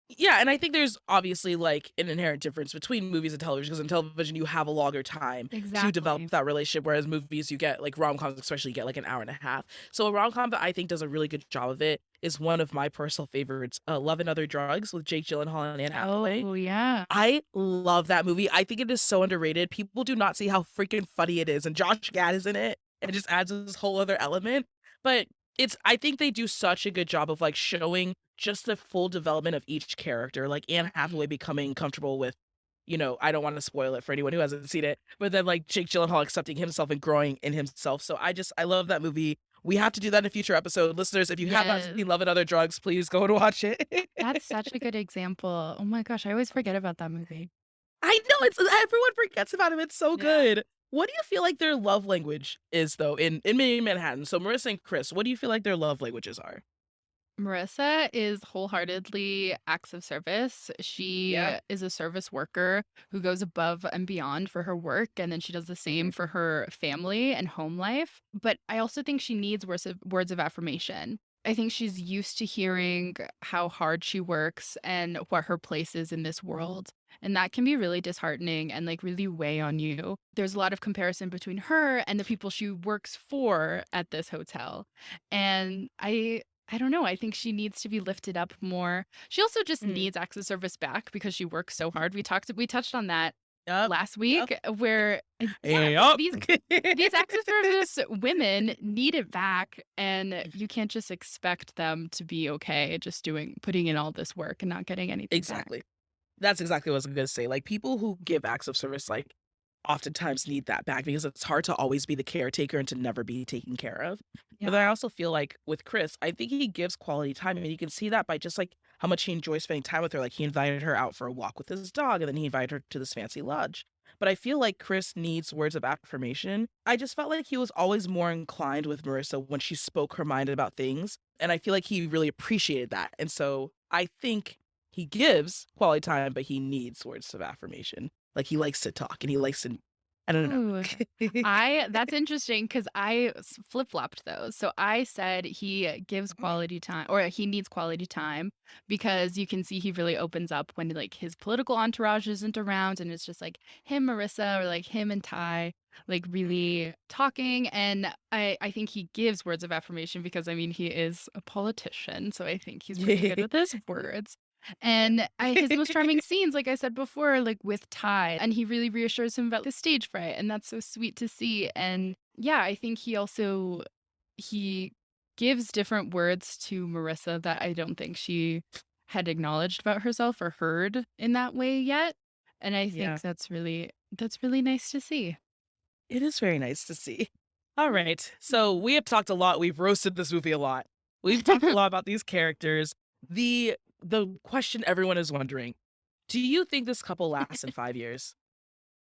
Yeah, and I think there's obviously like an inherent difference between movies and television because in television you have a longer time to develop Exactly. that relationship, whereas movies you get like rom-coms especially you get like an hour and a half. So a rom-com that I think does a really good job of it is one of my personal favorites, Love and Other Drugs with Jake Gyllenhaal and Anne Hathaway. Oh, yeah. I love that movie. I think it is so underrated. People do not see how freaking funny it is, and Josh Gad is in it, and it just adds this whole other element. But I think they do such a good job of like showing just the full development of each character. Like Anne Hathaway becoming comfortable with, I don't want to spoil it for anyone who hasn't seen it, but then like Jake Gyllenhaal accepting himself and growing in himself. So I love that movie. We have to do that in a future episode. Listeners, if you have not Yes. seen Love and Other Drugs, please go and watch it. That's such a good example. Oh my gosh, I always forget about that movie. I know everyone forgets about him. It's so Yeah. good. What do you feel like their love language is though in Maid in Manhattan? So Marissa and Chris, what do you feel like their love languages are? Marissa is wholeheartedly acts of service. She Yeah. is a service worker who goes above and beyond for her work, and then she does the same for her family and home life. But I also think she needs words of affirmation. I think she's used to hearing how hard she works and what her place is in this world. And that can be really disheartening and like really weigh on you. There's a lot of comparison between her and the people she works for at this hotel. And I don't know. I think she needs to be lifted up more. She also just Mm. needs acts of service back because she works so hard. We touched on that Yup. last Yup. week where yeah, Yup. these acts of service women need it back, and you can't just expect them to be okay just putting in all this work and not getting anything back. Exactly. That's exactly what I was gonna say. Like people who give acts of service, like oftentimes need that back because it's hard to always be the caretaker and to never be taken care of. But Yeah. then I also feel like with Chris, I think he gives quality time, and you can see that by just like how much he enjoys spending time with her. Like he invited her out for a walk with his dog, and then he invited her to this fancy lodge. But I feel like Chris needs words of affirmation. I just felt like he was always more inclined with Marissa when she spoke her mind about things. And I feel like he really appreciated that. And so I think he gives quality time, but he needs words of affirmation. Like he likes to talk and he likes to, I don't Ooh. know. That's interesting because I flip-flopped those. So I said he gives quality time or he needs quality time because you can see he really opens up when like his political entourage isn't around and it's just like him, Marissa, or like him and Ty, like really talking. And I think he gives words of affirmation because I mean he is a politician. So I think he's pretty good with his words. And his most charming scenes, like I said before, like with Ty, and he really reassures him about the stage fright, and that's so sweet to see. And yeah, I think he gives different words to Marissa that I don't think she had acknowledged about herself or heard in that way yet. And I Yeah, think that's really nice to see. it is very nice to see. All right. So we have talked a lot. We've roasted this movie a lot. We've talked a lot about these characters. The question everyone is wondering, do you think this couple lasts in 5 years?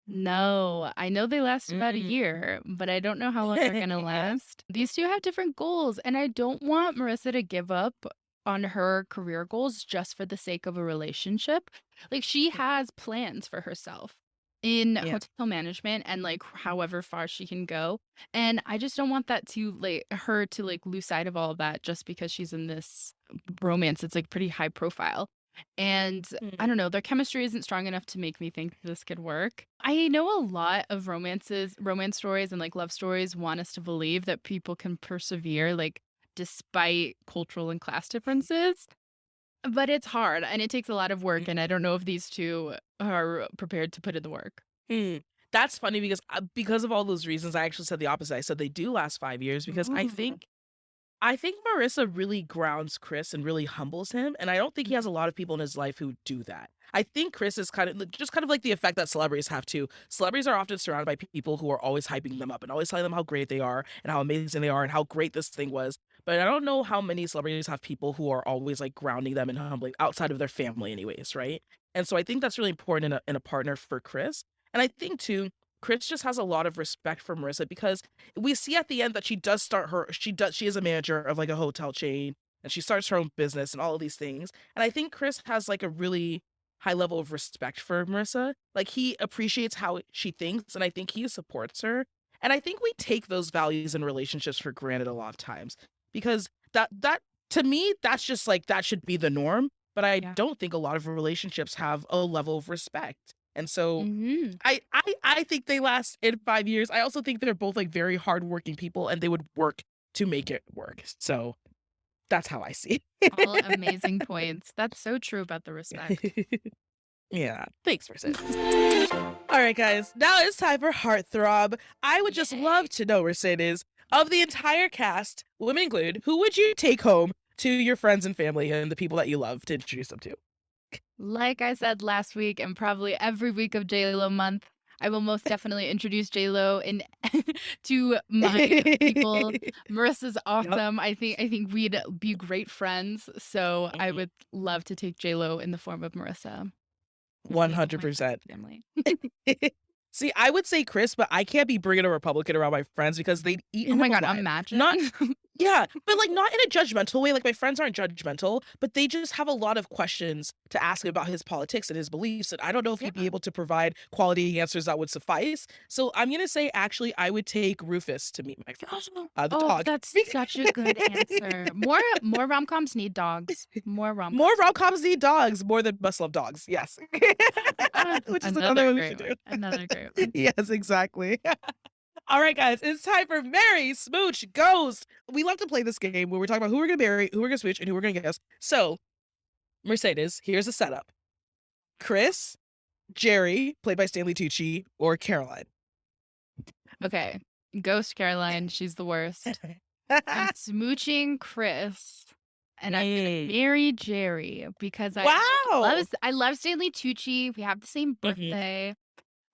No, I know they last about a Mm. year, but I don't know how long they're gonna last. These two have different goals, and I don't want Marissa to give up on her career goals just for the sake of a relationship. Like she has plans for herself in Yeah. hotel management and like however far she can go. And I just don't want that to like her to like lose sight of all of that just because she's in this romance. It's like pretty high profile. And I Mm. don't know, their chemistry isn't strong enough to make me think this could work. I know a lot of romance stories and like love stories want us to believe that people can persevere like despite cultural and class differences, but it's hard and it takes a lot of work and I don't know if these two are prepared to put in the work. Mm. That's funny because of all those reasons, I actually said the opposite. I said they do last 5 years because I Ooh. think I think Marissa really grounds Chris and really humbles him, and I don't think he has a lot of people in his life who do that. I think Chris is just kind of like the effect that celebrities have too. Celebrities are often surrounded by people who are always hyping them up and always telling them how great they are and how amazing they are and how great this thing was. but I don't know how many celebrities have people who are always like grounding them and humbling outside of their family anyways, right? And so I think that's really important in a partner for Chris. And I think too, Chris just has a lot of respect for Marissa because we see at the end that she is a manager of like a hotel chain and she starts her own business and all of these things. And I think Chris has like a really high level of respect for Marissa. Like he appreciates how she thinks and I think he supports her. And I think we take those values in relationships for granted a lot of times because that to me that's just like that should be the norm, but I Yeah. don't think a lot of relationships have a level of respect. And so Mm-hmm. I think they last in 5 years. I also think they're both like very hardworking people and they would work to make it work. So that's how I see All amazing points. That's so true about the respect. it. Yeah. Thanks, Mercedes. All right, guys. Now it's time for Heartthrob. I would just love to know, Mercedes, of the entire cast, women included, who would you take home to your friends and family and the people that you love to introduce them to? Like I said last week, and probably every week of J.Lo month, I will most definitely introduce J.Lo in to my people. Marissa's Yep. awesome. I think we'd be great friends. So I Mhm. would love to take J.Lo in the form of Marissa. Take home my 100%. family. See, I would say Chris, but I can't be bringing a Republican around my friends because they'd eat Oh him my God, alive. imagine. Not, yeah, but like not in a judgmental way. Like my friends aren't judgmental, but they just have a lot of questions to ask about his politics and his beliefs. And I don't know if he'd be Yeah. able to provide quality answers that would suffice. So I'm gonna say actually I would take Rufus to meet my friends. The Oh, dog. that's such a good answer. More rom-coms need dogs. More rom-coms. More rom-coms need dogs more than must love dogs. Yes. Which is another one we should do. Another great one. Yes, exactly. All right, guys, it's time for Marry, Smooch, Ghost. We love to play this game where we're talking about who we're going to marry, who we're going to smooch, and who we're going to guess. So, Mercedes, here's the setup. Chris, Jerry, played by Stanley Tucci, or Caroline. Okay. Ghost Caroline, she's the worst. I'm smooching Chris. And I'm gonna marry Jerry because Wow. I love Stanley Tucci. We have the same birthday.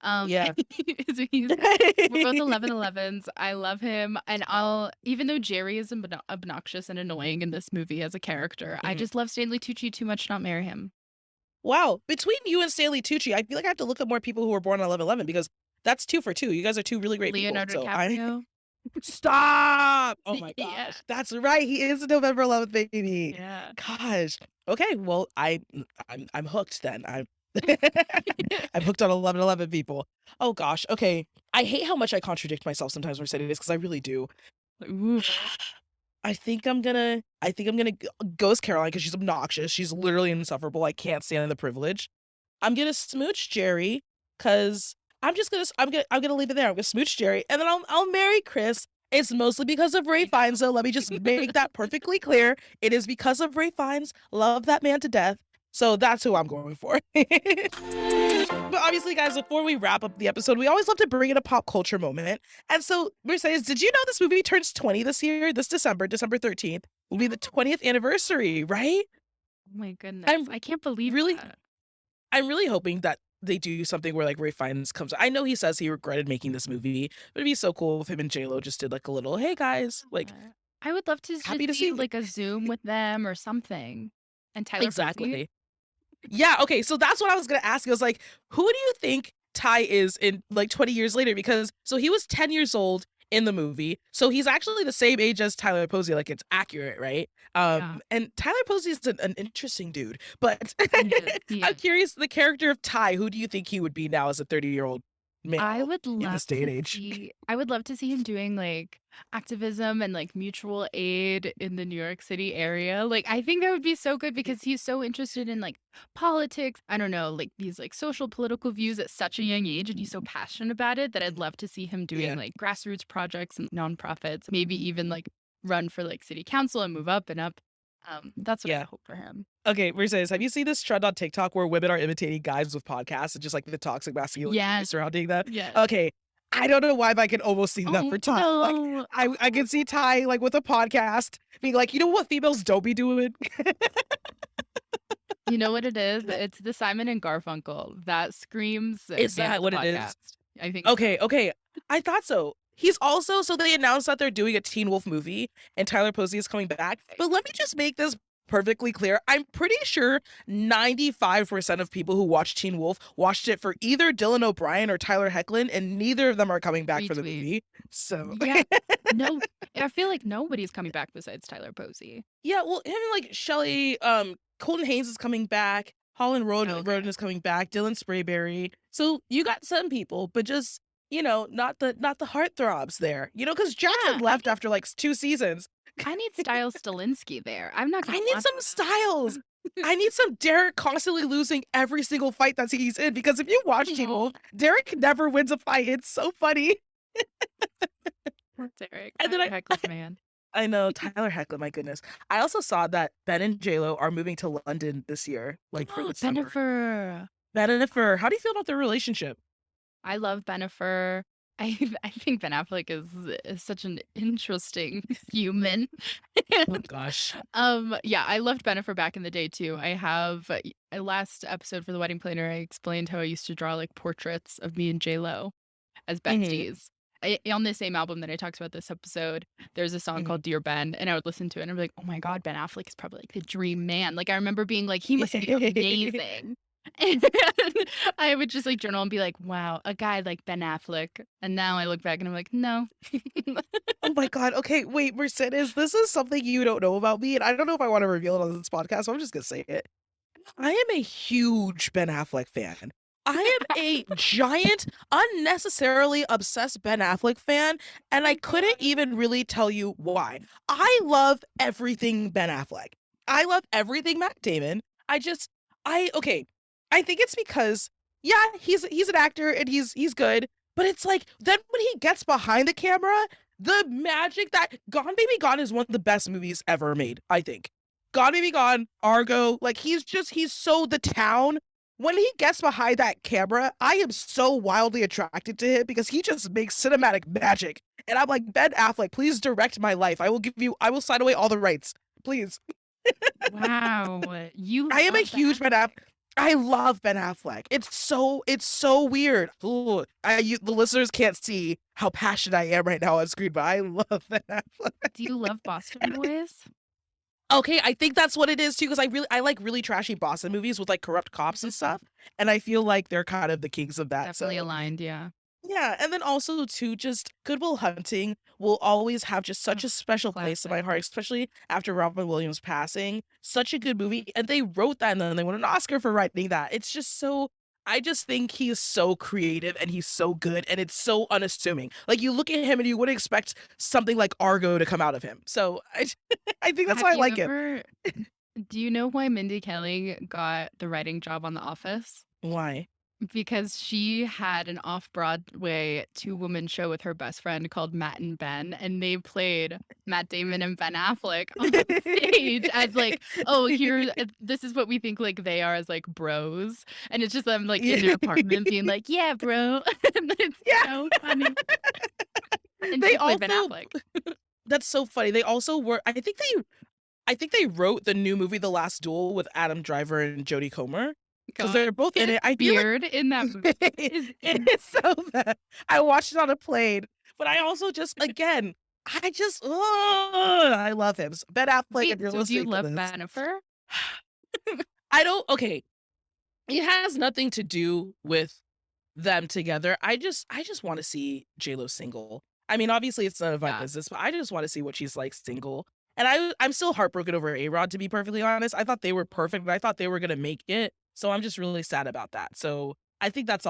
Yeah. We're both 11/11s. I love him, and even though Jerry is obnoxious and annoying in this movie as a character, I just love Stanley Tucci too much to not marry him. Wow. Between you and Stanley Tucci, I feel like I have to look up more people who were born on 11/11 because that's 2 for 2. You guys are 2 really great Leonardo people. So DiCaprio. Stop! Oh my gosh. Yeah. That's right. He is a November 11th baby. Yeah. Gosh. Okay, well, I'm hooked then. I'm hooked on 11/11 people. Oh gosh. Okay. I hate how much I contradict myself sometimes when I say this because I really do. Ooh. I think I'm gonna ghost Caroline because she's obnoxious. She's literally insufferable. I can't stand the privilege. I'm gonna smooch Jerry because I'm gonna leave it there. I'm gonna smooch Jerry and then I'll marry Chris. It's mostly because of Ray Fiennes, so let me just make that perfectly clear. It is because of Ray Fiennes. Love that man to death. So that's who I'm going for. But obviously, guys, before we wrap up the episode, we always love to bring in a pop culture moment. And so, Mercedes, did you know this movie turns 20 this year? This December 13th, will be the 20th anniversary, right? Oh my goodness. I can't believe that. I'm really hoping that they do something where like Ray Fiennes comes. I know he says he regretted making this movie, but it'd be so cool if him and J.Lo just did like a little, hey guys, like I would love to happy just to see see like a Zoom with them or something. And Tyler Posey. exactly. Yeah, okay, so that's what I was gonna ask. I was like, who do you think Ty is in like 20 years later? Because so he was 10 years old in the movie, so he's actually the same age as Tyler Posey. Like it's accurate, right? Yeah. And Tyler Posey is an interesting dude, but He I'm is. curious the character of Ty. Who do you think he would be now as a 30-year-old male I would in love this day and to age? see him doing like activism and like mutual aid in the New York City area. Like I think that would be so good because he's so interested in like politics. I don't know, like these like social political views at such a young age, and he's so passionate about it that I'd love to see him doing Yeah. like grassroots projects and nonprofits, maybe even like run for like city council and move up and up. That's what I Yeah. hope for him. Okay, Mercedes, have you seen this trend on TikTok where women are imitating guys with podcasts and just like the toxic masculinity Yes. surrounding them? Yes. Okay, I don't know why, but I can almost see that Oh, for Ty. Like, no. I can see Ty like with a podcast being like, you know what females don't be doing? You know what it is? It's the Simon and Garfunkel that screams. Is that "Dance the what it is? podcast." I think so. Okay, I thought so. He's also, so they announced that they're doing a Teen Wolf movie and Tyler Posey is coming back. But let me just make this perfectly clear. I'm pretty sure 95% of people who watched Teen Wolf watched it for either Dylan O'Brien or Tyler Hoechlin, and neither of them are coming back for the Retweet. movie. So Yeah. No, I feel like nobody's coming back besides Tyler Posey. yeah, well, him and like Shelley, Colton Haynes is coming back. Holland Okay. Roden is coming back. Dylan Sprayberry. So you got some people, but just not the heartthrobs there. Because Jackson Yeah, left after like 2 seasons. I need Styles Stilinski there. I'm not I gonna need watch some Styles. I need some Derek constantly losing every single fight that he's in, because if you watch Teen Wolf, Derek never wins a fight. It's so funny. Derek. And then Tyler Hoechlin, man. I know, Tyler Hoechlin, my goodness. I also saw that Ben and J.Lo are moving to London this year, like for the summer. Bennifer. Bennifer, how do you feel about their relationship? I love Bennifer. I think Ben Affleck is such an interesting human. Oh gosh. Yeah, I loved Bennifer back in the day too. I have a last episode for the wedding planner. I explained how I used to draw like portraits of me and J.Lo as besties. On the same album that I talked about this episode, there's a song called Dear Ben, and I would listen to it and I'd be like, oh my God, Ben Affleck is probably like the dream man. Like I remember being like, he must be amazing. And I would just like journal and be like, wow, a guy like Ben Affleck. And now I look back and I'm like, no. Oh my God. Okay, wait, Mercedes, this is something you don't know about me, and I don't know if I want to reveal it on this podcast, so I'm just gonna say it. I am a huge Ben Affleck fan. I am a giant, unnecessarily obsessed Ben Affleck fan, and I couldn't even really tell you why. I love everything Ben Affleck. I love everything Matt Damon. Okay. I think it's because, yeah, he's an actor and he's good, but it's like then when he gets behind the camera, the magic that Gone Baby Gone is one of the best movies ever made, I think. Gone Baby Gone, Argo, like he's so the town. When he gets behind that camera, I am so wildly attracted to him because he just makes cinematic magic. And I'm like, Ben Affleck, please direct my life. I will sign away all the rights. Please. Wow. I am a huge Ben Affleck. I love Ben Affleck. It's so weird. Ooh, the listeners can't see how passionate I am right now on screen, but I love Ben Affleck. Do you love Boston Boys? Okay, I think that's what it is too, because I like really trashy Boston movies with like corrupt cops and stuff, and I feel like they're kind of the kings of that. Definitely So aligned, yeah. yeah, and then also too, just Good Will Hunting will always have just such a special place in my classic. heart, especially after Robin Williams passing. Such a good movie, and they wrote that, and then they won an Oscar for writing that. It's just so. I just think he is so creative and he's so good, and it's so unassuming. Like you look at him and you wouldn't expect something like Argo to come out of him. So I think that's why I Have you like him. ever- Do you know why Mindy Kelly got the writing job on The Office? Why? Because she had an off-Broadway two-woman show with her best friend called Matt and Ben, and they played Matt Damon and Ben Affleck on stage as like, oh, this is what we think like they are as like bros, and it's just them like in their apartment being like, yeah, bro, and it's so funny. And They she played Ben also- Affleck. That's so funny. They also were. I think they wrote the new movie The Last Duel with Adam Driver and Jodie Comer because they're both in it. I feel like Beard in that movie. it is so bad. I watched it on a plane, but I also just again, I love him. Ben Affleck. Wait, if you're so do you listening to love this. Bennifer? I don't. Okay, it has nothing to do with them together. I just want to see J.Lo single. I mean, obviously it's none of my Yeah. business, but I just want to see what she's like single. And I'm still heartbroken over A-Rod, to be perfectly honest. I thought they were perfect, but I thought they were gonna make it. So I'm just really sad about that. So I think that's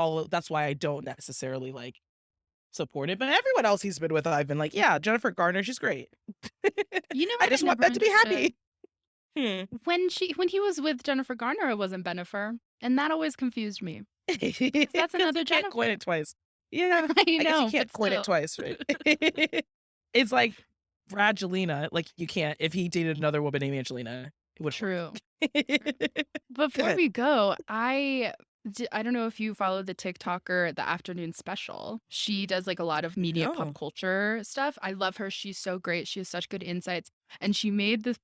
why I don't necessarily like support it. But everyone else he's been with, I've been like, yeah, Jennifer Garner, she's great. You know I what just want never Ben to be understood? happy. When he was with Jennifer Garner, it wasn't Bennifer, and that always confused me. That's another You can't Jennifer. coin it twice. Yeah, I I guess know, you can't but coin still. it twice, right? It's like Bradgelina. Like you can't if he dated another woman named Angelina. It would True. Go Before ahead. we go, I don't know if you follow the TikToker, The Afternoon Special. She does like a lot of media No. pop culture stuff. I love her. She's so great. She has such good insights. And she made this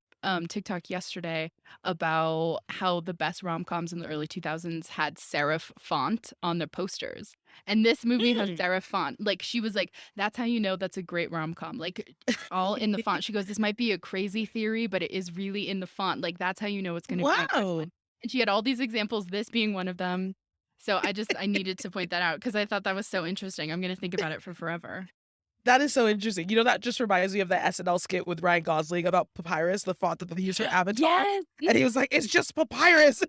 TikTok yesterday about how the best rom-coms in the early 2000s had serif font on their posters. And this movie has serif font. Like, she was like, that's how you know that's a great rom-com. Like, all in the font. She goes, this might be a crazy theory, but it is really in the font. Like, that's how you know it's going to be a good Wow. one. And she had all these examples, this being one of them. So I needed to point that out because I thought that was so interesting. I'm going to think about it for forever. That is so interesting. You know, that just reminds me of the SNL skit with Ryan Gosling about papyrus, the font that they use for Avatar. Yes. And he was like, it's just papyrus.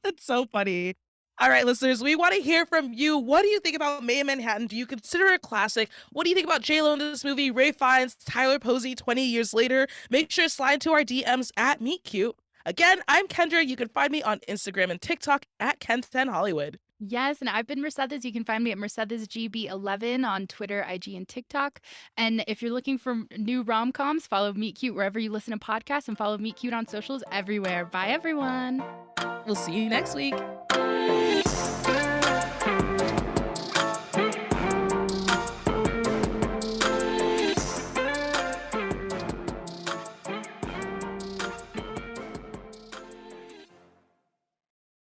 That's so funny. All right, listeners, we want to hear from you. What do you think about Maid in Manhattan? Do you consider it a classic? What do you think about J.Lo in this movie? Ray Fiennes, Tyler Posey 20 years later? Make sure to slide into our DMs at Meet Cute. Again, I'm Kendra. You can find me on Instagram and TikTok at Ken10Hollywood. Yes, and I've been Mercedes. You can find me at MercedesGB11 on Twitter, IG, and TikTok. And if you're looking for new rom-coms, follow Meet Cute wherever you listen to podcasts and follow Meet Cute on socials everywhere. Bye, everyone. We'll see you next week.